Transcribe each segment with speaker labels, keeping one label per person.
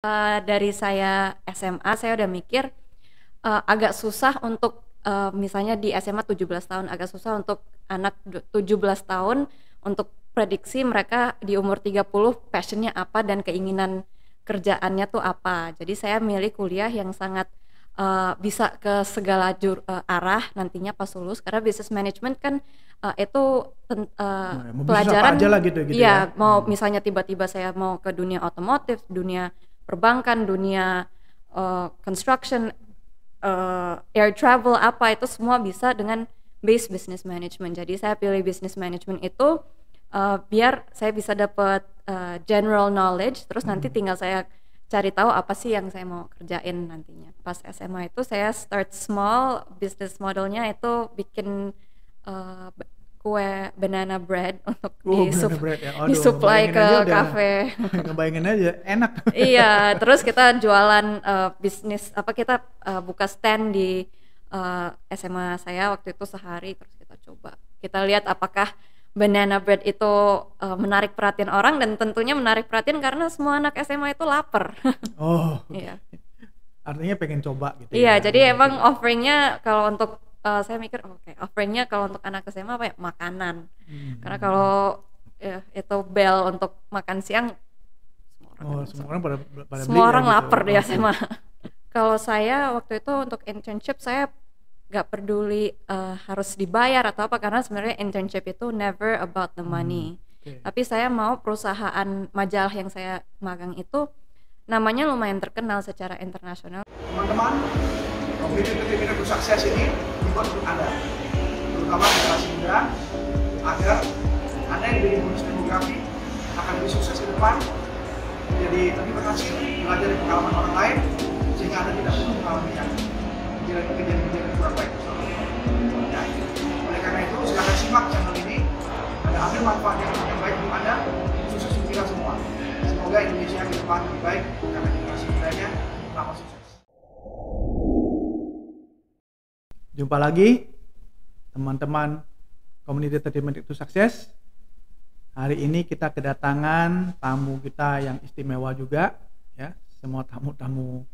Speaker 1: Dari saya SMA saya udah mikir agak susah untuk misalnya di SMA 17 tahun agak susah untuk anak 17 tahun untuk prediksi mereka di umur 30 passionnya apa dan keinginan kerjaannya tuh apa. Jadi saya milih kuliah yang sangat bisa ke segala arah nantinya pas lulus karena business management kan itu
Speaker 2: Mau bisnis apa
Speaker 1: pelajaran
Speaker 2: aja lah gitu ya.
Speaker 1: iya mau misalnya tiba-tiba saya mau ke dunia otomotif, dunia perbankan, dunia construction, air travel apa itu semua bisa dengan base business management. Jadi saya pilih business management itu biar saya bisa dapat general knowledge, terus nanti tinggal saya cari tahu apa sih yang saya mau kerjain nantinya. Pas SMA itu saya start small, business modelnya itu bikin kue banana bread untuk
Speaker 2: Banana bread ya. Aduh,
Speaker 1: disuplai
Speaker 2: ngebayangin
Speaker 1: ke
Speaker 2: aja udah
Speaker 1: kafe.
Speaker 2: ngebayangin aja enak.
Speaker 1: Iya, terus kita jualan bisnis kita buka stand di SMA saya waktu itu sehari, terus kita coba. Kita lihat apakah banana bread itu menarik perhatian orang, dan tentunya menarik perhatian karena semua anak SMA itu lapar.
Speaker 2: Oh,
Speaker 1: Iya.
Speaker 2: artinya pengen coba gitu
Speaker 1: Iya,
Speaker 2: ya.
Speaker 1: jadi emang offeringnya kalau untuk saya mikir offeringnya kalau untuk anak SMA apa ya, makanan. Karena kalau itu bel untuk makan siang
Speaker 2: Semua orang pada
Speaker 1: semua
Speaker 2: beli
Speaker 1: orang
Speaker 2: ya gitu.
Speaker 1: lapar di SMA. Kalau saya waktu itu untuk internship saya nggak peduli harus dibayar atau apa, karena sebenarnya internship itu never about the money. Tapi saya mau perusahaan majalah yang saya magang itu namanya lumayan terkenal secara internasional.
Speaker 3: Teman-teman, komunitas sukses ini dibuat untuk Anda, terutama generasi muda, agar Anda yang menjadi bonus demografi akan lebih sukses ke depan, jadi lebih berhasil, belajar dari pengalaman orang lain, sehingga Anda tidak perlu mengalami yang kejadian-kejadian kurang baik. Ya. Oleh karena itu, silakan simak channel ini, Anda ambil manfaat yang baik untuk Anda, sukses untuk kita semua. Semoga Indonesia ke depan lebih baik karena generasi mudanya tambah sukses.
Speaker 2: Jumpa lagi teman-teman Community 30 Minutes to Success. Hari ini kita kedatangan tamu kita yang istimewa juga ya. Semua tamu-tamu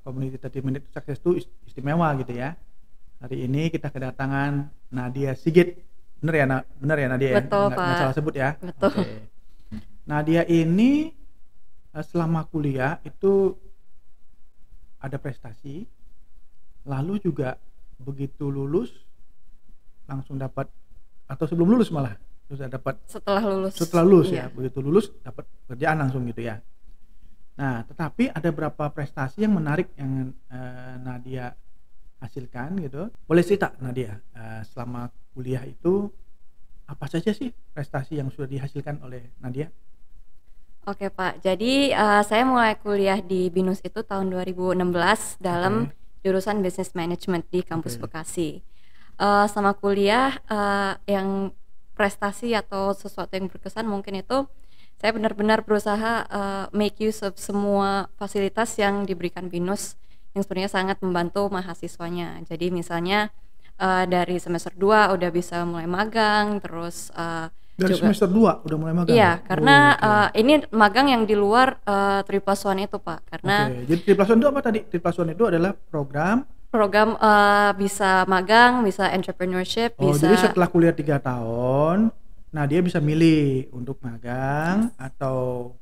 Speaker 2: Community 30 Minutes to Success itu istimewa gitu ya. Hari ini kita kedatangan Nadia Sigit. Bener ya Nadia ya?
Speaker 1: Betul, Pak.
Speaker 2: Nggak salah sebut ya?
Speaker 1: Betul.
Speaker 2: Okay. Nadia ini selama kuliah itu ada prestasi, lalu juga begitu lulus langsung dapat, atau sebelum lulus malah sudah dapat,
Speaker 1: Setelah lulus
Speaker 2: ya, begitu lulus dapat kerjaan langsung gitu ya. Nah, tetapi ada beberapa prestasi yang menarik yang Nadia hasilkan gitu. Boleh cerita Nadia, selama kuliah itu apa saja sih prestasi yang sudah dihasilkan oleh Nadia?
Speaker 1: Oke Pak, jadi saya mulai kuliah di BINUS itu tahun 2016 dalam jurusan Business Management di kampus Bekasi. Sama kuliah yang prestasi atau sesuatu yang berkesan mungkin itu saya benar-benar berusaha make use of semua fasilitas yang diberikan BINUS yang sebenarnya sangat membantu mahasiswanya. Jadi misalnya dari semester 2 udah bisa mulai magang, terus
Speaker 2: dari
Speaker 1: juga,
Speaker 2: semester 2 udah mulai magang?
Speaker 1: Iya, karena ini magang yang di luar 3+1 itu Pak. Karena
Speaker 2: jadi 3+1 itu apa tadi? 3+1 itu adalah program
Speaker 1: bisa magang, bisa entrepreneurship, bisa.
Speaker 2: Jadi setelah kuliah 3 tahun, nah dia bisa milih untuk magang atau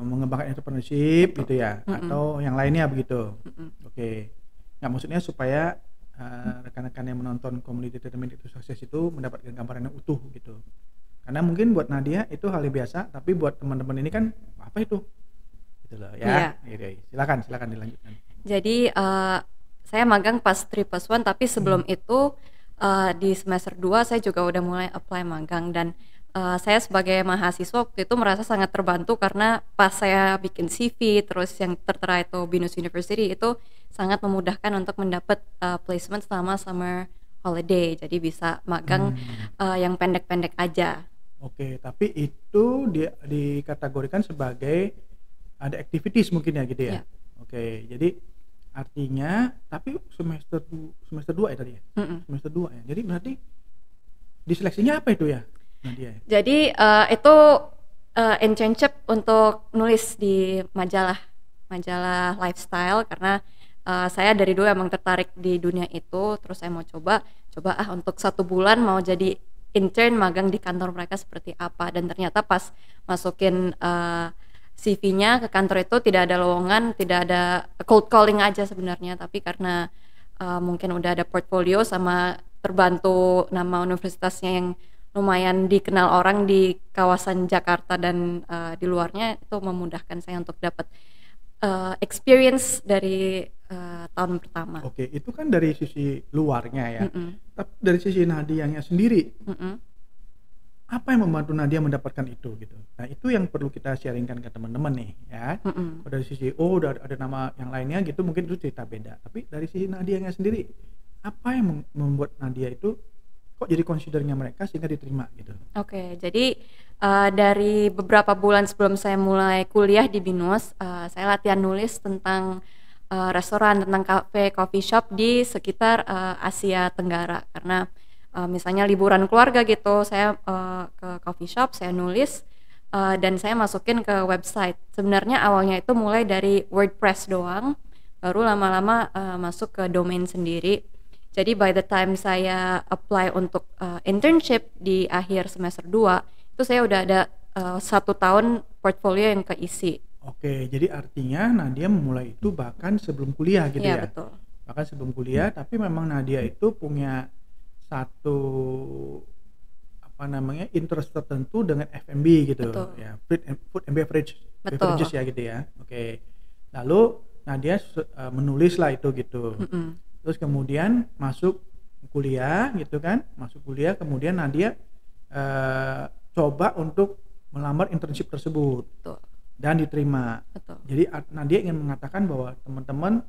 Speaker 2: mengembangkan entrepreneurship gitu ya, atau yang lainnya begitu. Oke. Nah, maksudnya supaya rekan-rekan yang menonton Community 30 Minutes to Success itu mendapatkan gambaran yang utuh gitu. Karena mungkin buat Nadia itu hal yang biasa, tapi buat teman-teman ini kan apa itu? Gitu loh ya. Iya. Silakan dilanjutkan.
Speaker 1: Jadi saya magang pas 3+1, tapi sebelum itu di semester 2 saya juga udah mulai apply magang, dan saya sebagai mahasiswa waktu itu merasa sangat terbantu karena pas saya bikin CV terus yang tertera itu BINUS University itu sangat memudahkan untuk mendapat placement selama summer holiday, jadi bisa magang yang pendek-pendek aja.
Speaker 2: Oke, tapi itu dikategorikan sebagai ada activities mungkin ya gitu ya. Oke, jadi artinya tapi semester 2 ya tadi ya. Semester 2 ya. Jadi berarti diseleksinya apa itu ya Nadia?
Speaker 1: Jadi itu internship untuk nulis di majalah lifestyle karena saya dari dulu emang tertarik di dunia itu, terus saya mau coba untuk 1 bulan mau jadi intern magang di kantor mereka seperti apa, dan ternyata pas masukin CV-nya ke kantor itu tidak ada lowongan, tidak ada cold calling aja sebenarnya, tapi karena mungkin udah ada portfolio sama terbantu nama universitasnya yang lumayan dikenal orang di kawasan Jakarta dan di luarnya, itu memudahkan saya untuk dapat experience dari tahun pertama.
Speaker 2: Oke, itu kan dari sisi luarnya ya. Tapi dari sisi Nadianya sendiri, apa yang membantu Nadia mendapatkan itu gitu? Nah, itu yang perlu kita sharingkan ke teman-teman nih ya. Kalau dari sisi udah ada nama yang lainnya gitu, mungkin itu cerita beda. Tapi dari sisi Nadianya sendiri, apa yang membuat Nadia itu kok jadi considernya mereka sehingga diterima gitu?
Speaker 1: Oke, jadi dari beberapa bulan sebelum saya mulai kuliah di BINUS, saya latihan nulis tentang restoran, tentang cafe, coffee shop di sekitar Asia Tenggara. Karena misalnya liburan keluarga gitu, saya ke coffee shop, saya nulis dan saya masukin ke website. Sebenarnya awalnya itu mulai dari WordPress doang, baru lama-lama masuk ke domain sendiri. Jadi by the time saya apply untuk internship di akhir semester 2, itu saya udah ada 1 tahun portfolio yang keisi.
Speaker 2: Oke, jadi artinya Nadia memulai itu bahkan sebelum kuliah gitu ya?
Speaker 1: Iya, betul.
Speaker 2: Bahkan sebelum kuliah, tapi memang Nadia itu punya satu interest tertentu dengan F&B gitu.
Speaker 1: Betul.
Speaker 2: Ya, food and beverage,
Speaker 1: Betul.
Speaker 2: beverages ya gitu ya. Oke. Lalu Nadia menulis lah itu gitu. Terus kemudian masuk kuliah gitu kan, kemudian Nadia coba untuk melamar internship tersebut.
Speaker 1: Betul.
Speaker 2: Dan diterima.
Speaker 1: Betul.
Speaker 2: Jadi Nadia ingin mengatakan bahwa teman-teman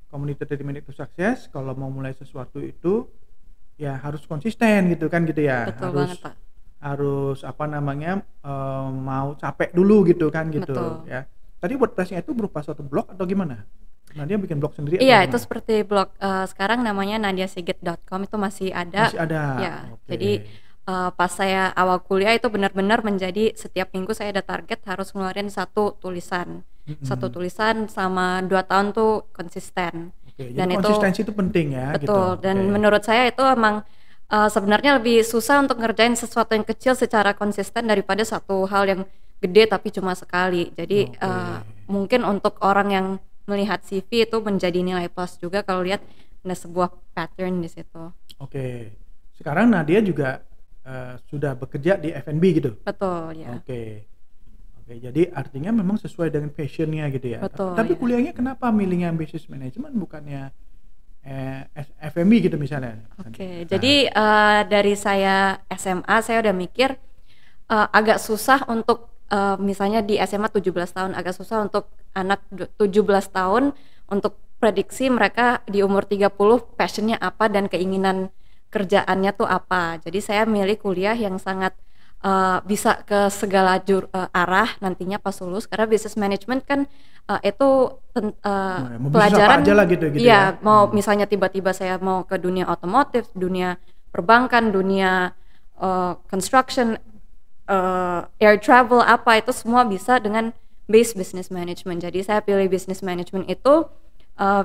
Speaker 2: komunitas 30 Minutes to Success kalau mau mulai sesuatu itu ya harus konsisten gitu kan gitu ya.
Speaker 1: Betul
Speaker 2: harus
Speaker 1: banget, Pak.
Speaker 2: harus mau capek dulu gitu kan gitu.
Speaker 1: Betul.
Speaker 2: Ya. Tadi WordPress-nya itu berupa suatu blog atau gimana? Nadia bikin blog sendiri
Speaker 1: Iya,
Speaker 2: atau
Speaker 1: itu seperti blog sekarang namanya nadiasigit.com, itu masih ada.
Speaker 2: Masih ada.
Speaker 1: Ya.
Speaker 2: Oke.
Speaker 1: Jadi pas saya awal kuliah itu benar-benar menjadi setiap minggu saya ada target harus ngeluarin 1 tulisan. 1 tulisan sama 2 tahun tuh konsisten.
Speaker 2: Oke,
Speaker 1: Dan
Speaker 2: jadi konsistensi itu penting ya.
Speaker 1: betul.
Speaker 2: Gitu.
Speaker 1: Dan
Speaker 2: Oke.
Speaker 1: menurut saya itu emang sebenarnya lebih susah untuk ngerjain sesuatu yang kecil secara konsisten daripada satu hal yang gede tapi cuma sekali. Jadi mungkin untuk orang yang melihat CV itu menjadi nilai plus juga kalau lihat ada sebuah pattern di situ.
Speaker 2: Oke. Sekarang Nadia juga sudah bekerja di F&B gitu.
Speaker 1: Betul ya.
Speaker 2: Oke, jadi artinya memang sesuai dengan passionnya gitu ya.
Speaker 1: Betul,
Speaker 2: Tapi
Speaker 1: ya.
Speaker 2: kuliahnya kenapa milihnya business management bukannya F&B gitu misalnya?
Speaker 1: Oke, jadi dari saya SMA saya udah mikir agak susah untuk misalnya di SMA 17 tahun agak susah untuk anak 17 tahun untuk prediksi mereka di umur 30 passionnya apa dan keinginan kerjaannya tuh apa. Jadi saya milih kuliah yang sangat bisa ke segala arah nantinya pas lulus, karena business management kan itu pelajaran
Speaker 2: apa aja lah gitu
Speaker 1: ya. Mau misalnya tiba-tiba saya mau ke dunia otomotif, dunia perbankan, dunia construction, air travel, apa itu semua bisa dengan base business management. Jadi saya pilih business management itu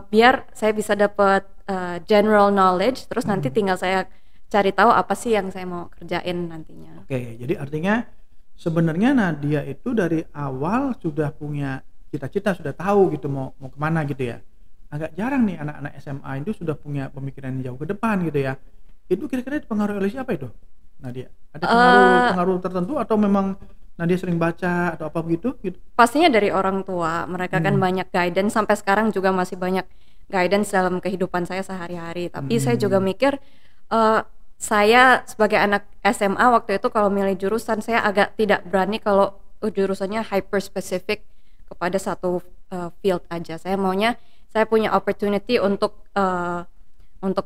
Speaker 1: biar saya bisa dapat general knowledge, terus nanti tinggal saya cari tahu apa sih yang saya mau kerjain nantinya.
Speaker 2: Oke, jadi artinya sebenarnya Nadia itu dari awal sudah punya cita-cita, sudah tahu gitu mau kemana gitu ya. Agak jarang nih anak-anak SMA itu sudah punya pemikiran jauh ke depan gitu ya. Itu kira-kira dipengaruhi oleh siapa itu, Nadia? Ada pengaruh tertentu atau memang Nadia sering baca atau apa begitu? Gitu?
Speaker 1: Pastinya dari orang tua, mereka kan banyak guidance, sampai sekarang juga masih banyak guidance dalam kehidupan saya sehari-hari. Tapi saya juga mikir saya sebagai anak SMA waktu itu kalau milih jurusan saya agak tidak berani kalau jurusannya hyper specific kepada satu field aja. Saya maunya saya punya opportunity untuk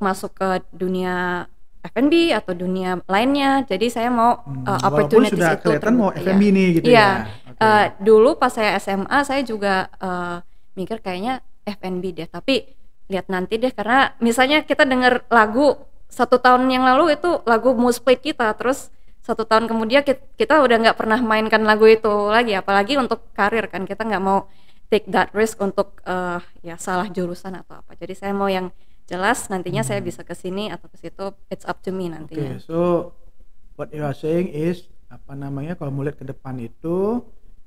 Speaker 1: masuk ke dunia F&B atau dunia lainnya. Jadi saya mau opportunities
Speaker 2: sudah
Speaker 1: itu
Speaker 2: kelihatan mau
Speaker 1: terbuka,
Speaker 2: F&B nih gitu ya.
Speaker 1: Okay. Dulu pas saya SMA saya juga mikir kayaknya F&B deh, tapi lihat nanti deh, karena misalnya kita dengar lagu 1 tahun yang lalu itu lagu Musplate kita, terus 1 tahun kemudian kita udah nggak pernah mainkan lagu itu lagi, apalagi untuk karir kan, kita nggak mau take that risk untuk ya salah jurusan atau apa. Jadi saya mau yang jelas nantinya saya bisa ke sini atau ke situ, it's up to me nantinya.
Speaker 2: So what you are saying is kalau mau lihat ke depan itu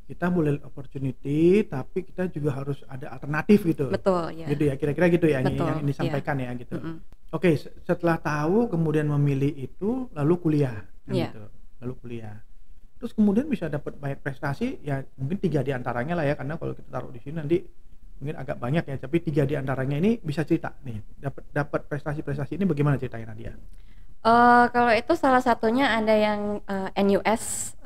Speaker 2: kita boleh opportunity, tapi kita juga harus ada alternatif gitu.
Speaker 1: Betul, ya.
Speaker 2: Gitu ya, kira-kira gitu ya.
Speaker 1: Betul,
Speaker 2: yang disampaikan ya gitu.
Speaker 1: Mm-mm.
Speaker 2: Setelah tahu kemudian memilih itu, lalu kuliah kan gitu. Lalu kuliah. Terus kemudian bisa dapat banyak prestasi, ya mungkin 3 diantaranya lah ya, karena kalau kita taruh di sini nanti mungkin agak banyak ya, tapi 3 diantaranya ini bisa cerita nih, dapat prestasi-prestasi ini bagaimana ceritanya Nadia?
Speaker 1: Kalau itu salah satunya ada yang NUS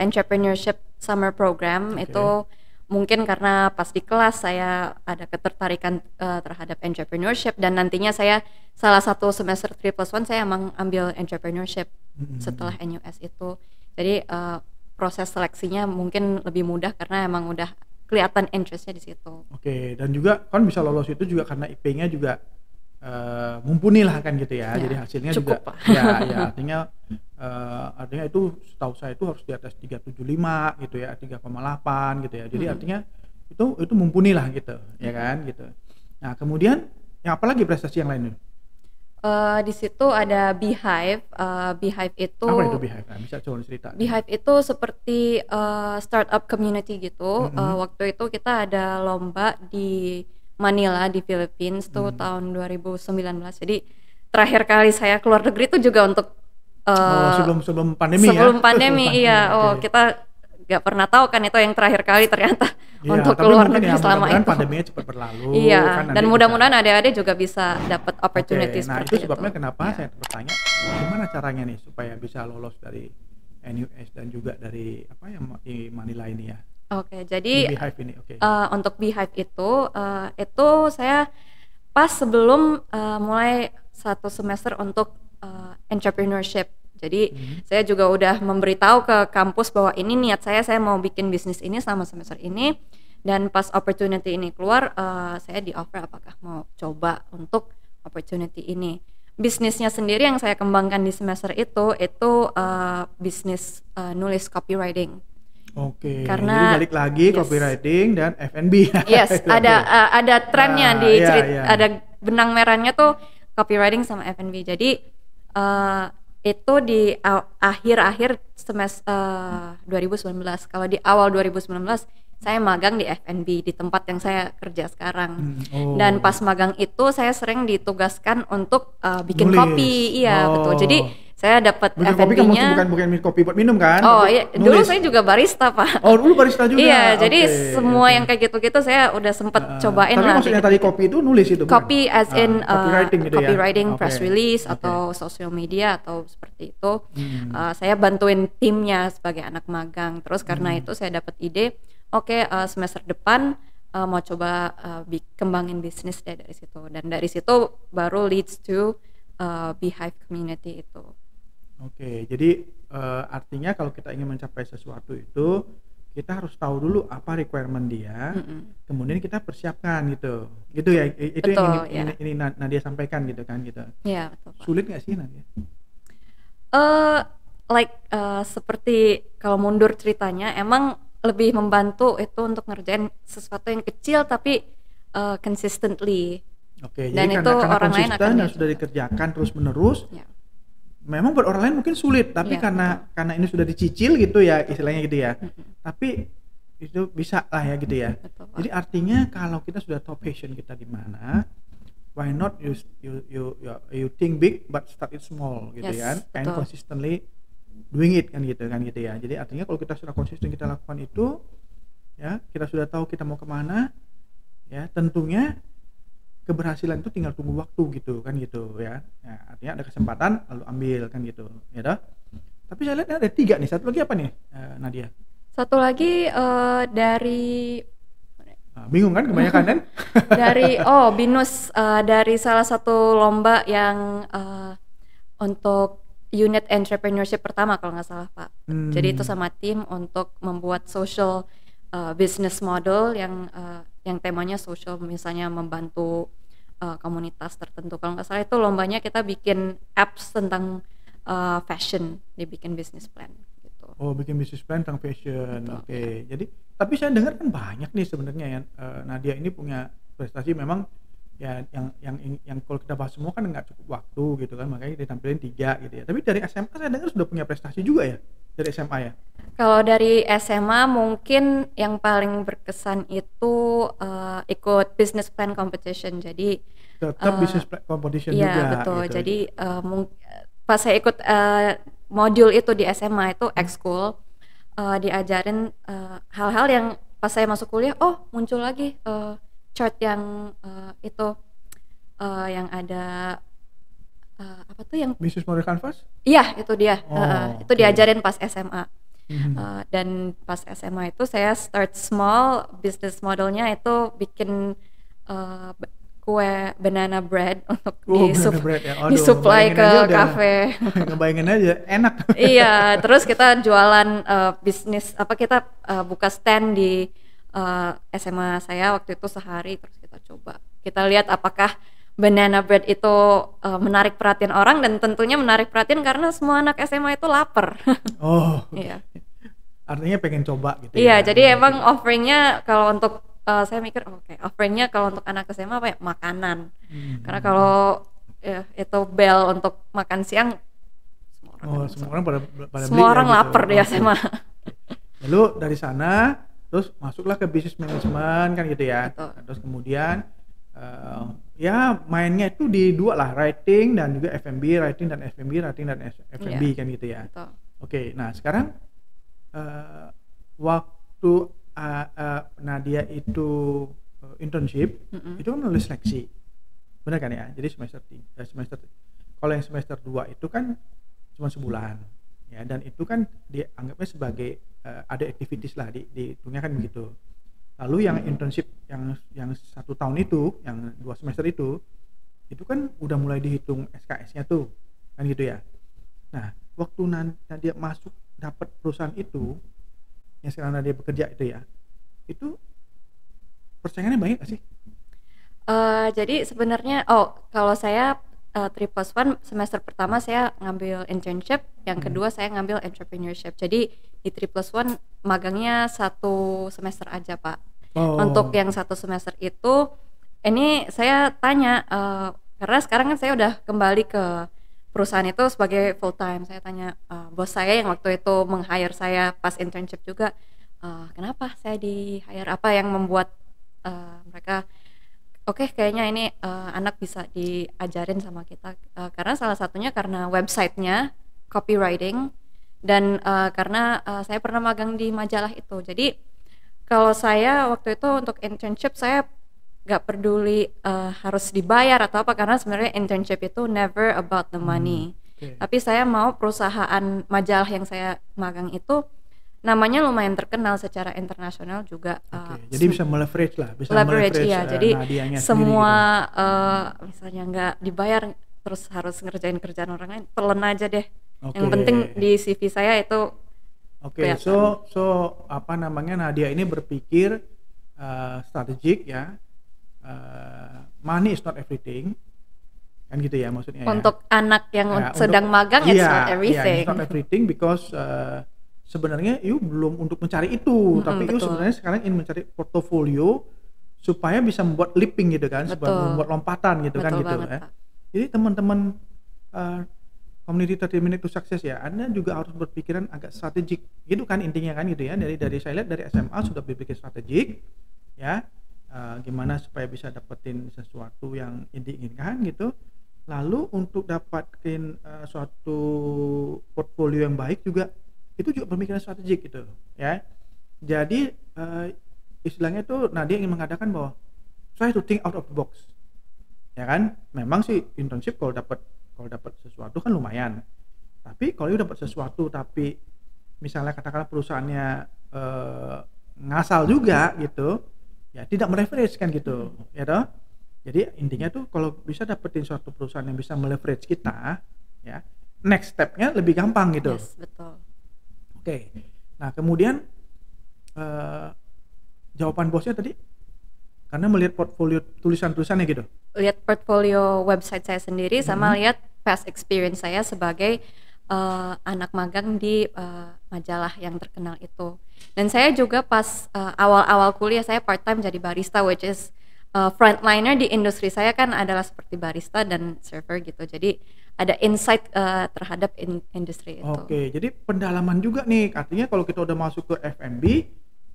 Speaker 1: Entrepreneurship Summer Program. Itu mungkin karena pas di kelas saya ada ketertarikan terhadap entrepreneurship, dan nantinya saya salah satu semester 3+1 saya emang ambil entrepreneurship setelah NUS itu. Jadi proses seleksinya mungkin lebih mudah karena emang udah kelihatan interestnya di situ.
Speaker 2: Dan juga kan bisa lolos itu juga karena IP-nya juga mumpuni lah kan gitu ya. Jadi hasilnya
Speaker 1: cukup,
Speaker 2: juga
Speaker 1: Pak.
Speaker 2: ya artinya itu setahu saya itu harus di atas 375 gitu ya, 3,8 gitu ya. Jadi artinya itu mumpuni lah gitu ya kan gitu. Nah kemudian yang apalagi prestasi yang lain?
Speaker 1: Di situ ada Beehive. Beehive itu
Speaker 2: apa itu Beehive? Bisa coba cerita.
Speaker 1: Beehive itu seperti startup community gitu. Waktu itu kita ada lomba di Manila di Philippines tuh tahun 2019. Jadi terakhir kali saya keluar negeri itu juga untuk
Speaker 2: sebelum pandemi
Speaker 1: sebelum
Speaker 2: ya.
Speaker 1: pandemi iya. Kita nggak pernah tahu kan itu yang terakhir kali ternyata untuk keluar negeri selama itu.
Speaker 2: Pandeminya cepat berlalu.
Speaker 1: Iya.
Speaker 2: Kan,
Speaker 1: dan mudah-mudahan adik-adik juga bisa dapat opportunity
Speaker 2: nah
Speaker 1: seperti
Speaker 2: itu sebabnya kenapa saya bertanya gimana caranya nih supaya bisa lolos dari NUS dan juga dari di Manila ini ya.
Speaker 1: Jadi
Speaker 2: Beehive ini,
Speaker 1: untuk Beehive itu saya pas sebelum mulai 1 semester untuk entrepreneurship. Jadi saya juga udah memberitahu ke kampus bahwa ini niat saya mau bikin bisnis ini selama semester ini, dan pas opportunity ini keluar saya di offer apakah mau coba untuk opportunity ini. Bisnisnya sendiri yang saya kembangkan di semester itu bisnis nulis copywriting.
Speaker 2: Karena jadi balik lagi copywriting dan F&B.
Speaker 1: Yes, ada trennya ada benang merahnya tuh copywriting sama F&B. Jadi itu di akhir semester 2019. Kalau di awal 2019 saya magang di F&B di tempat yang saya kerja sekarang. Dan pas magang itu saya sering ditugaskan untuk bikin kopi. Iya, betul. Jadi saya dapat F&B-nya.
Speaker 2: Bukan kopi buat minum kan?
Speaker 1: Iya. Dulu saya juga barista, Pak.
Speaker 2: Dulu barista juga.
Speaker 1: Iya, jadi semua yang kayak gitu-gitu saya udah sempet cobain lah.
Speaker 2: Tapi maksudnya tadi kopi itu nulis itu?
Speaker 1: Kopi as in
Speaker 2: copywriting gitu
Speaker 1: copywriting, press release atau social media atau seperti itu. Saya bantuin timnya sebagai anak magang. Terus karena itu saya dapat ide, semester depan mau coba kembangin bisnis deh dari situ. Dan dari situ baru leads to Beehive community itu.
Speaker 2: Jadi artinya kalau kita ingin mencapai sesuatu itu kita harus tahu dulu apa requirement dia, kemudian kita persiapkan gitu ya. Itu betul, yang ini Nadia sampaikan gitu kan gitu.
Speaker 1: Iya, betul, Pak.
Speaker 2: Sulit nggak sih Nadia?
Speaker 1: Seperti kalau mundur ceritanya, emang lebih membantu itu untuk ngerjain sesuatu yang kecil tapi consistently. Dan
Speaker 2: jadi
Speaker 1: itu
Speaker 2: karena
Speaker 1: orang lain akan
Speaker 2: dan sudah dikerjakan terus menerus. Memang buat orang lain mungkin sulit, tapi karena ini sudah dicicil gitu ya istilahnya gitu ya. Tapi itu bisa lah ya gitu ya.
Speaker 1: Betul,
Speaker 2: jadi artinya kalau kita sudah tahu passion kita di mana, why not you think big but start it small gitu kan, and consistently doing it kan gitu ya. Jadi artinya kalau kita sudah konsisten kita lakukan itu, ya kita sudah tahu kita mau kemana, ya tentunya keberhasilan itu tinggal tunggu waktu gitu kan gitu ya. Artinya ada kesempatan lalu ambil kan gitu ya dah. Tapi saya lihat ada 3 nih, satu lagi apa nih Nadia?
Speaker 1: Satu lagi dari
Speaker 2: bingung kan kebanyakan kan?
Speaker 1: Dari BINUS, dari salah satu lomba yang untuk unit entrepreneurship pertama kalau nggak salah, Pak. Jadi itu sama tim untuk membuat social business model yang temanya social, misalnya membantu komunitas tertentu. Kalau nggak salah itu lombanya kita bikin apps tentang fashion, dibikin business plan gitu.
Speaker 2: Oh, bikin bisnis plan tentang fashion.
Speaker 1: Betul,
Speaker 2: Oke. Jadi, tapi saya dengar kan banyak nih sebenarnya ya, Nadia ini punya prestasi memang ya yang kalau kita bahas semua kan nggak cukup waktu gitu kan, makanya ditampilin 3 gitu ya. Tapi dari SMA saya dengar sudah punya prestasi juga ya, dari SMA ya.
Speaker 1: Kalau dari SMA mungkin yang paling berkesan itu ikut business plan competition. Jadi
Speaker 2: Tetap business competition
Speaker 1: iya
Speaker 2: juga
Speaker 1: betul.
Speaker 2: gitu.
Speaker 1: Jadi pas saya ikut modul itu di SMA itu ekskul, diajarin hal-hal yang pas saya masuk kuliah, oh muncul lagi chart yang itu yang ada apa tuh yang
Speaker 2: Business model canvas?
Speaker 1: iya itu dia. Itu
Speaker 2: Oke.
Speaker 1: diajarin pas SMA.
Speaker 2: Mhm.
Speaker 1: Dan pas SMA itu saya start small, business modelnya itu bikin kue banana bread untuk
Speaker 2: Banana bread ya. Aduh,
Speaker 1: disuplai
Speaker 2: ngebayangin
Speaker 1: ke
Speaker 2: aja udah-
Speaker 1: kafe.
Speaker 2: Ngebayangin aja enak.
Speaker 1: Iya, terus kita jualan bisnis kita buka stand di SMA saya waktu itu sehari, terus kita coba. Kita lihat apakah banana bread itu menarik perhatian orang, dan tentunya menarik perhatian karena semua anak SMA itu lapar.
Speaker 2: Oh,
Speaker 1: Iya.
Speaker 2: artinya pengen coba gitu
Speaker 1: Iya,
Speaker 2: ya.
Speaker 1: jadi emang offeringnya kalau untuk saya mikir offeringnya kalau untuk anak SMA apa ya, makanan. Karena kalau itu bel untuk makan siang semua orang
Speaker 2: Semua orang pada
Speaker 1: semua
Speaker 2: beli
Speaker 1: orang
Speaker 2: ya gitu.
Speaker 1: lapar di
Speaker 2: Oke.
Speaker 1: SMA.
Speaker 2: Lalu dari sana terus masuklah ke bisnis manajemen kan gitu ya.
Speaker 1: Betul.
Speaker 2: Terus kemudian ya mainnya itu di 2 lah, writing dan juga F&B, writing dan F&B
Speaker 1: Iya.
Speaker 2: kan gitu ya.
Speaker 1: Betul.
Speaker 2: Oke, nah sekarang waktu Nadia itu internship, itu kan melalui seleksi, benar kan ya? Jadi semester kalau yang semester 2 itu kan cuma sebulan, ya, dan itu kan dianggapnya sebagai ada activities lah di dunia kan begitu. Lalu yang internship yang 1 tahun itu, yang 2 semester itu kan udah mulai dihitung SKS-nya tuh, kan gitu ya. Nah, waktu Nadia masuk dapat perusahaan itu, yang sekarang Nadia bekerja itu ya, itu persaingannya banyak gak sih?
Speaker 1: Jadi sebenarnya kalau saya 3+1 semester pertama saya ngambil internship, yang kedua saya ngambil entrepreneurship. Jadi di 3+1 magangnya 1 semester aja, Pak. Untuk yang 1 semester itu ini saya tanya karena sekarang kan saya udah kembali ke perusahaan itu sebagai full time. Saya tanya bos saya yang waktu itu meng-hire saya pas internship juga, kenapa saya di-hire, apa yang membuat mereka oke, kayaknya ini anak bisa diajarin sama kita, karena salah satunya karena websitenya copywriting, dan karena saya pernah magang di majalah itu. Jadi kalau saya waktu itu untuk internship saya gak peduli harus dibayar atau apa, karena sebenarnya internship itu never about the money.
Speaker 2: Okay.
Speaker 1: Tapi saya mau perusahaan majalah yang saya magang itu namanya lumayan terkenal secara internasional juga.
Speaker 2: Jadi bisa meleverage lah, bisa
Speaker 1: leverage iya. Jadi
Speaker 2: Nadianya
Speaker 1: semua
Speaker 2: gitu.
Speaker 1: Misalnya nggak dibayar terus harus ngerjain kerjaan orang lain, telan aja deh.
Speaker 2: Oke.
Speaker 1: Yang penting di CV saya itu
Speaker 2: Oke, so apa namanya, Nadia ini berpikir strategik ya. Money is not everything, kan gitu ya maksudnya.
Speaker 1: untuk anak yang
Speaker 2: Ya,
Speaker 1: sedang magang it's not everything.
Speaker 2: it's not everything because sebenarnya you belum untuk mencari itu, tapi you
Speaker 1: betul.
Speaker 2: sebenarnya sekarang ingin mencari portofolio supaya bisa membuat leaping gitu kan, supaya
Speaker 1: Betul.
Speaker 2: membuat lompatan gitu kan
Speaker 1: Betul
Speaker 2: gitu
Speaker 1: banget,
Speaker 2: ya.
Speaker 1: Pak.
Speaker 2: Jadi teman-teman community 30 minute to success ya, Anda juga harus berpikiran agak strategik gitu kan intinya kan gitu ya. Dari saya lihat dari SMA sudah berpikir strategik ya, gimana supaya bisa dapetin sesuatu yang diinginkan gitu. Lalu untuk dapatin suatu portfolio yang baik juga, itu juga pemikiran strategik gitu ya. Jadi istilahnya itu Nadia ingin mengatakan bahwa try to think out of the box, ya kan. Memang sih internship kalau dapat sesuatu kan lumayan, tapi kalau dapat sesuatu tapi misalnya katakanlah perusahaannya ngasal juga gitu ya, tidak meleverage kan gitu ya toh. Jadi intinya tuh kalau bisa dapetin suatu perusahaan yang bisa meleverage kita ya, next stepnya lebih gampang gitu.
Speaker 1: Yes, betul.
Speaker 2: Oke. Nah kemudian jawaban bosnya tadi karena melihat portfolio tulisan-tulisannya gitu.
Speaker 1: Lihat portfolio website saya sendiri sama lihat past experience saya sebagai anak magang di majalah yang terkenal itu. Dan saya juga pas awal-awal kuliah saya part time jadi barista, which is frontliner di industri saya kan adalah seperti barista dan server gitu. Jadi ada insight terhadap industri itu.
Speaker 2: Oke, jadi pendalaman juga nih. Artinya kalau kita udah masuk ke F&B,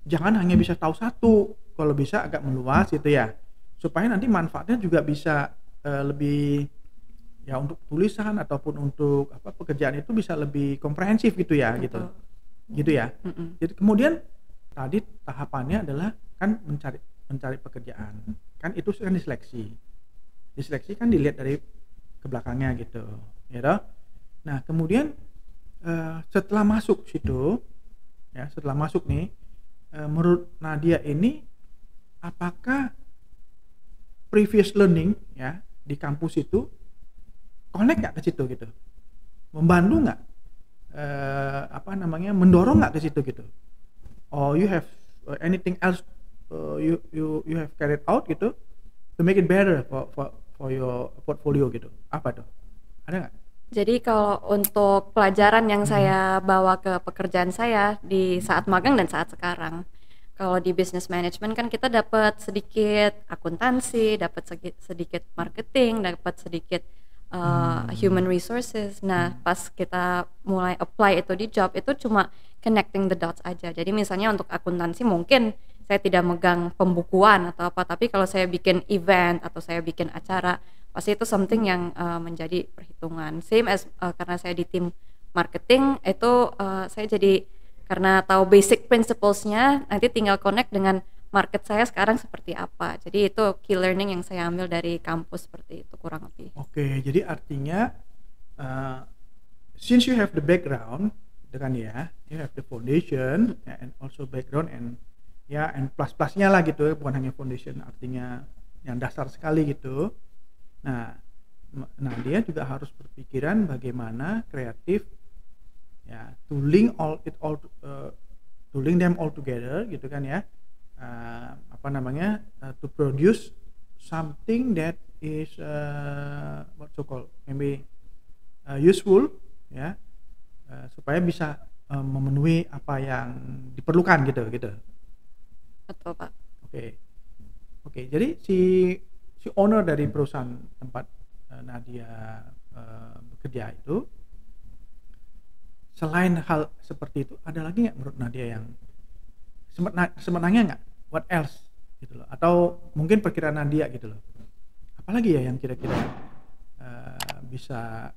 Speaker 2: jangan hanya bisa tahu satu, kalau bisa agak meluas gitu ya, supaya nanti manfaatnya juga bisa lebih ya untuk tulisan ataupun untuk pekerjaan itu bisa lebih komprehensif gitu ya. Betul. gitu ya. Jadi kemudian tadi tahapannya adalah kan mencari pekerjaan, kan itu kan diseleksi kan dilihat dari ke belakangnya gitu ya toh. Nah kemudian setelah masuk situ ya, setelah masuk nih menurut Nadia ini apakah previous learning ya di kampus itu connect nggak ke situ gitu, membantu nggak mendorong nggak ke situ gitu, or you have anything else you have carried out gitu to make it better for your portfolio gitu, apa tuh, ada nggak?
Speaker 1: Jadi kalau untuk pelajaran yang saya bawa ke pekerjaan saya di saat magang dan saat sekarang, kalau di business management kan kita dapat sedikit akuntansi, dapat sedikit marketing, dapat sedikit human resources. Nah pas kita mulai apply itu di job itu cuma connecting the dots aja. Jadi misalnya untuk akuntansi mungkin saya tidak megang pembukuan atau apa, tapi kalau saya bikin event atau saya bikin acara pasti itu something yang menjadi perhitungan. Same as karena saya di tim marketing itu saya jadi karena tahu basic principles-nya, nanti tinggal connect dengan market saya sekarang seperti apa. Jadi itu key learning yang saya ambil dari kampus seperti itu kurang lebih.
Speaker 2: Oke, jadi artinya since you have the background, kan ya, you have the foundation and also background and plus-plusnya lah gitu, bukan hanya foundation, artinya yang dasar sekali gitu. Nah dia juga harus berpikiran bagaimana kreatif ya, to link them all together gitu kan ya. To produce something that is what so called maybe useful ya, supaya bisa memenuhi apa yang diperlukan gitu.
Speaker 1: Betul Pak.
Speaker 2: Oke, jadi si owner dari perusahaan tempat Nadia bekerja itu, selain hal seperti itu ada lagi nggak menurut Nadia yang sempat nanya nggak what else gitu loh, atau mungkin perkiraan Nadia gitu loh, apalagi ya yang kira-kira bisa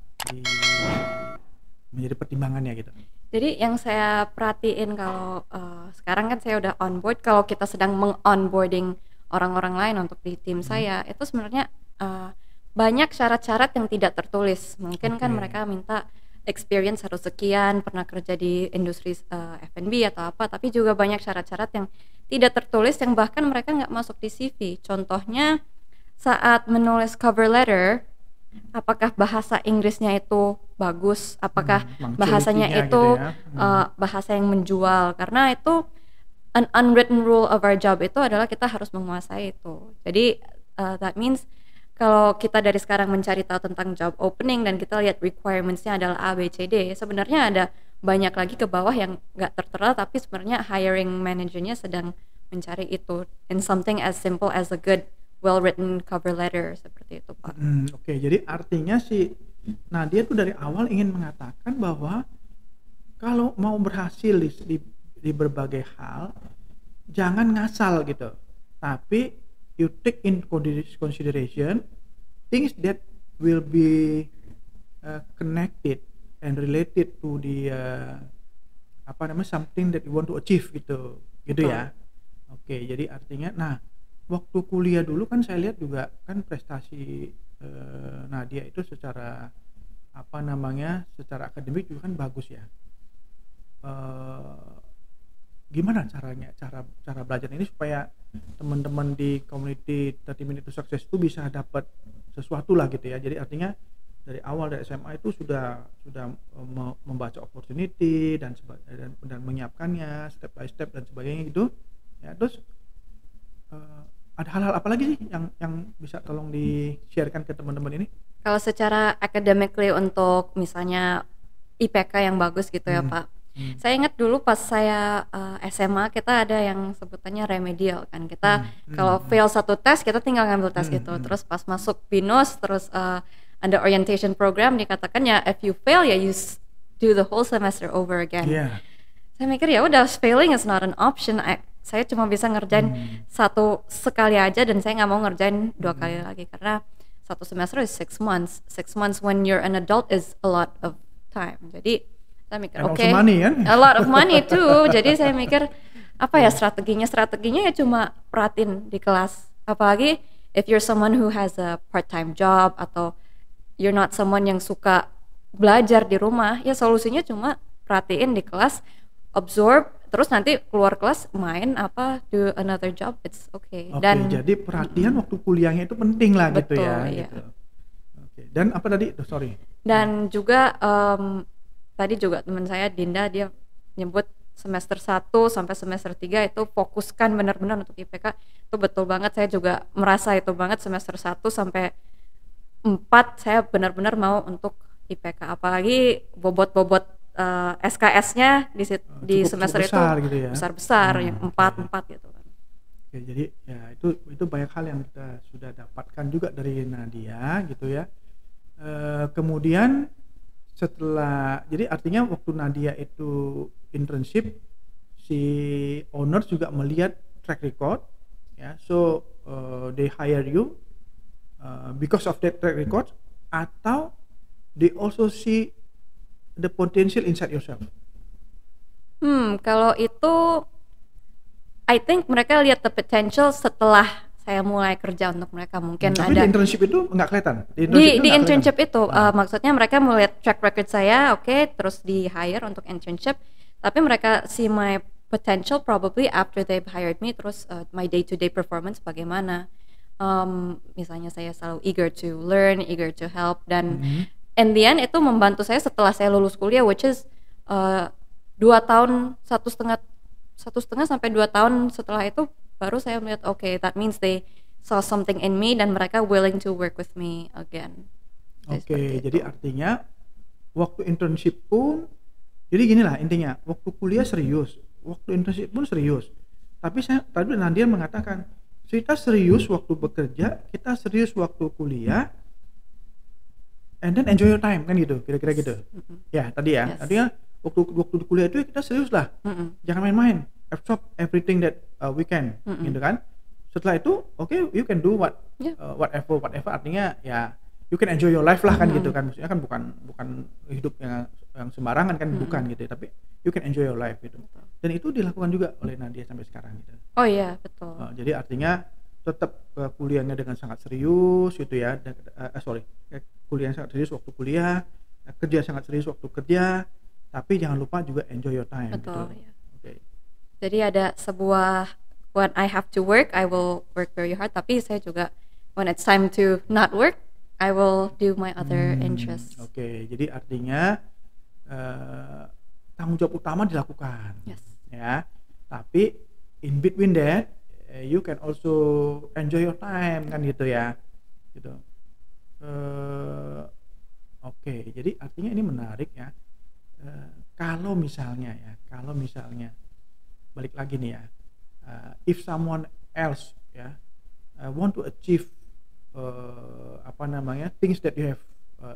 Speaker 2: menjadi pertimbangannya gitu.
Speaker 1: Jadi yang saya perhatiin kalau sekarang kan saya udah on board, kalau kita sedang meng-onboarding orang-orang lain untuk di tim saya, itu sebenarnya banyak syarat-syarat yang tidak tertulis. Mungkin kan mereka minta experience harus sekian, pernah kerja di industri F&B atau apa, tapi juga banyak syarat-syarat yang tidak tertulis yang bahkan mereka nggak masuk di CV. Contohnya saat menulis cover letter, apakah bahasa Inggrisnya itu bagus, apakah bahasanya itu gitu ya. Bahasa yang menjual, karena itu an unwritten rule of our job itu adalah kita harus menguasai itu. Jadi that means kalau kita dari sekarang mencari tahu tentang job opening dan kita lihat requirements-nya adalah A, B, C, D, sebenarnya ada banyak lagi ke bawah yang nggak tertera, tapi sebenarnya hiring manajernya sedang mencari itu, in something as simple as a good well written cover letter, seperti itu Pak.
Speaker 2: Oke, jadi artinya dia tuh dari awal ingin mengatakan bahwa kalau mau berhasil di berbagai hal jangan ngasal gitu, tapi you take in consideration things that will be connected and related to the something that you want to achieve gitu ya. Oke, jadi artinya waktu kuliah dulu kan saya lihat juga kan prestasi Nadia itu secara secara akademik juga kan bagus ya. Gimana cara belajar ini supaya teman-teman di community 30 Minutes to Success itu bisa dapat sesuatu lah gitu ya. Jadi artinya dari awal dari SMA itu sudah membaca opportunity dan menyiapkannya step by step dan sebagainya gitu ya. Terus ada hal-hal apa lagi sih yang bisa tolong di-sharekan ke teman-teman ini?
Speaker 1: Kalau secara academically untuk misalnya IPK yang bagus gitu ya Pak. Saya ingat dulu pas saya SMA kita ada yang sebutannya remedial kan. Kita kalau fail satu tes kita tinggal ngambil tes itu. Terus pas masuk BINUS terus ada orientation program dikatakan ya if you fail ya you do the whole semester over again. Saya mikir ya udah failing is not an option. Saya cuma bisa ngerjain satu sekali aja dan saya nggak mau ngerjain 2 kali lagi karena satu semester is 6 months. 6 months when you're an adult is a lot of time. Jadi saya mikir oke, a lot of money too. Jadi saya mikir apa ya strateginya ya cuma perhatiin di kelas. Apalagi if you're someone who has a part-time job atau you're not someone yang suka belajar di rumah, ya solusinya cuma perhatiin di kelas, absorb, terus nanti keluar kelas main apa do another job, it's okay. Dan
Speaker 2: jadi perhatian waktu kuliahnya itu penting lah gitu ya.
Speaker 1: Iya.
Speaker 2: Gitu. Dan apa tadi? Sorry.
Speaker 1: Dan juga tadi juga teman saya Dinda dia nyebut semester 1 sampai semester 3 itu fokuskan benar-benar untuk IPK. Itu betul banget, saya juga merasa itu banget. Semester 1 sampai 4 saya benar-benar mau untuk IPK, apalagi bobot-bobot SKS-nya di semester itu gitu ya? Besar-besar yang 4 gitu kan.
Speaker 2: Oke, jadi ya itu banyak hal yang kita sudah dapatkan juga dari Nadia gitu ya. Kemudian setelah, jadi artinya waktu Nadia itu internship, si owner juga melihat track record ya, so they hire you because of that track record, atau they also see the potential inside yourself.
Speaker 1: Kalau itu I think mereka lihat the potential setelah saya mulai kerja untuk mereka. Mungkin
Speaker 2: tapi
Speaker 1: ada
Speaker 2: di internship itu nggak kelihatan.
Speaker 1: Di internship itu maksudnya mereka melihat track record saya, oke, terus di hire untuk internship. Tapi mereka see my potential probably after they've hired me. Terus my day to day performance bagaimana. Misalnya saya selalu eager to learn, eager to help, dan in the end itu membantu saya setelah saya lulus kuliah, which is 2 tahun, 1,5 sampai 2 tahun setelah itu baru saya melihat that means they saw something in me dan mereka willing to work with me again.
Speaker 2: Jadi artinya waktu internship pun, jadi gini lah intinya, waktu kuliah serius, waktu internship pun serius. Tapi tadi Nadia mengatakan kita serius waktu bekerja, kita serius waktu kuliah, and then enjoy your time kan gitu, kira-kira gitu. Ya tadi ya, artinya waktu kuliah itu kita serius lah, jangan main-main, absorb everything that we can, gitu kan. Setelah itu, you can do whatever, artinya ya you can enjoy your life lah kan gitu kan. Maksudnya kan bukan hidup yang sembarangan kan, bukan gitu, tapi you can enjoy your life gitu. Dan itu dilakukan juga oleh Nadia sampai sekarang gitu.
Speaker 1: Oh iya, betul.
Speaker 2: Jadi artinya tetap kuliahnya dengan sangat serius gitu ya. Kuliah sangat serius waktu kuliah, kerja sangat serius waktu kerja, tapi jangan lupa juga enjoy your time.
Speaker 1: Betul,
Speaker 2: gitu.
Speaker 1: ya. Jadi ada sebuah, when I have to work, I will work very hard. Tapi saya juga when it's time to not work, I will do my other interests.
Speaker 2: Jadi artinya tanggung jawab utama dilakukan.
Speaker 1: Yes.
Speaker 2: Ya. Tapi in between that, you can also enjoy your time kan gitu ya. Gitu. Jadi artinya ini menarik ya. Kalau misalnya balik lagi nih ya, if someone else ya want to achieve things that you have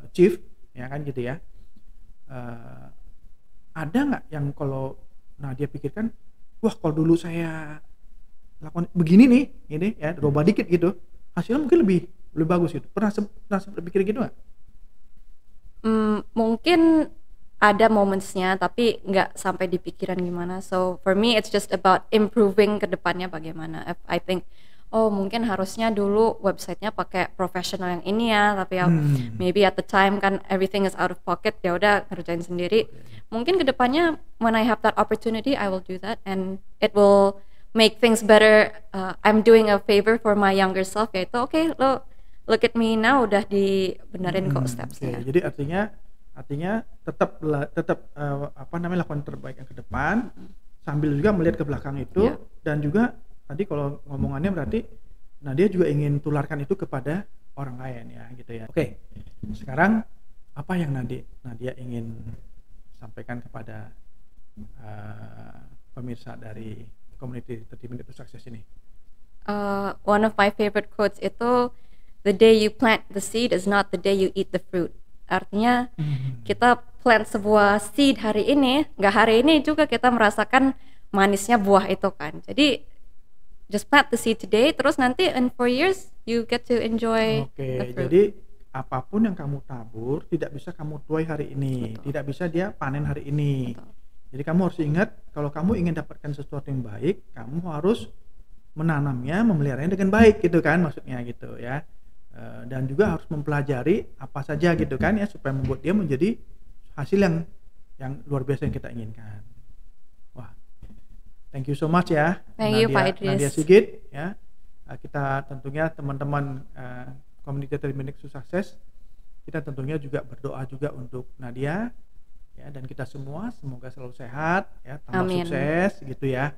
Speaker 2: achieved ya kan gitu ya, ada nggak yang kalau Nadia pikirkan, wah kalau dulu saya lakukan begini nih, ini ya rubah dikit gitu, hasilnya mungkin lebih bagus gitu. Pernah sempat pikir gitu nggak?
Speaker 1: Mungkin ada momentsnya, tapi nggak sampai di pikiran gimana. So for me it's just about improving ke depannya bagaimana. If I think mungkin harusnya dulu websitenya pakai profesional yang ini ya, tapi ya maybe at the time kan everything is out of pocket, ya udah ngerjain sendiri. Mungkin ke depannya when I have that opportunity I will do that and it will make things better. I'm doing a favor for my younger self, yaitu lo look at me now, udah dibenerin kok stepsnya.
Speaker 2: Jadi artinya tetap lakukan terbaik yang ke depan, sambil juga melihat ke belakang itu, dan juga tadi kalau ngomongannya berarti Nadia juga ingin tularkan itu kepada orang lain ya gitu ya. Sekarang apa yang Nadia ingin sampaikan kepada pemirsa dari community 30 Minutes to Success ini?
Speaker 1: One of my favorite quotes itu, the day you plant the seed is not the day you eat the fruit. Artinya kita plant sebuah seed hari ini, nggak hari ini juga kita merasakan manisnya buah itu kan. Jadi just plant the seed today, terus nanti in 4 years you get to enjoy the fruit.
Speaker 2: Jadi apapun yang kamu tabur tidak bisa kamu tuai hari ini. Betul. Tidak bisa dia panen hari ini. Betul. Jadi kamu harus ingat, kalau kamu ingin dapatkan sesuatu yang baik, kamu harus menanamnya, memeliharanya dengan baik gitu kan, maksudnya gitu ya. Dan juga harus mempelajari apa saja gitu kan ya, supaya membuat dia menjadi hasil yang luar biasa yang kita inginkan. Wah, thank you so much ya,
Speaker 1: thank you Pak Idris.
Speaker 2: Nadia Sigit ya. Kita tentunya teman-teman Community 30 Minutes to Success, kita tentunya juga berdoa juga untuk Nadia ya, dan kita semua semoga selalu sehat ya, tambah
Speaker 1: Amin.
Speaker 2: Sukses gitu ya.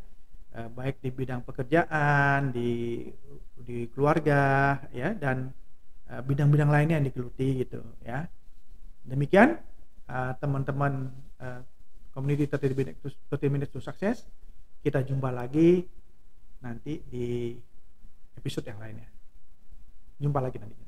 Speaker 2: Baik di bidang pekerjaan, di keluarga ya, dan bidang-bidang lainnya yang digeluti gitu ya. Demikian teman-teman Community 30 Minutes to Success, kita jumpa lagi nanti di episode yang lainnya. Jumpa lagi nanti.